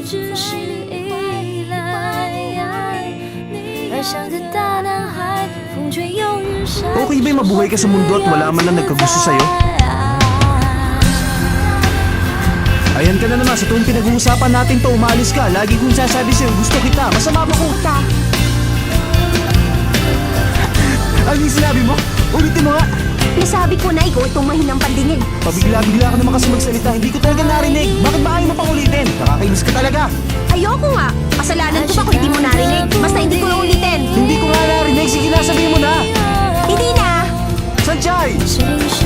只是依赖。而像个大男孩，风吹又日晒。 Okay ba yung mabuhay ka sa mundo at wala man lang nagkagusto sa'yo? Ayan ka na naman, sa tuwing pinag-uusapan natin to, umalis ka. Lagi kong sasabi sa'yo, gusto kita. Masama ba ko? Ano yung sinabi mo? Ulitin mo nga. Nasabi ko na ikaw itong mahinang pandinig. Pabigla-bigla ka naman kasi magsalita. Hindi ko talaga narinig. Bakit ba ayaw mo pang ulitin? Nakakainis ka talaga. Ayoko nga. Kasalanan ko ba kung hindi mo narinig? Basta hindi ko na ulitin. Hindi ko nga narinig. Sige na, sabihin mo na. Hindi na. Sanchay! 谁是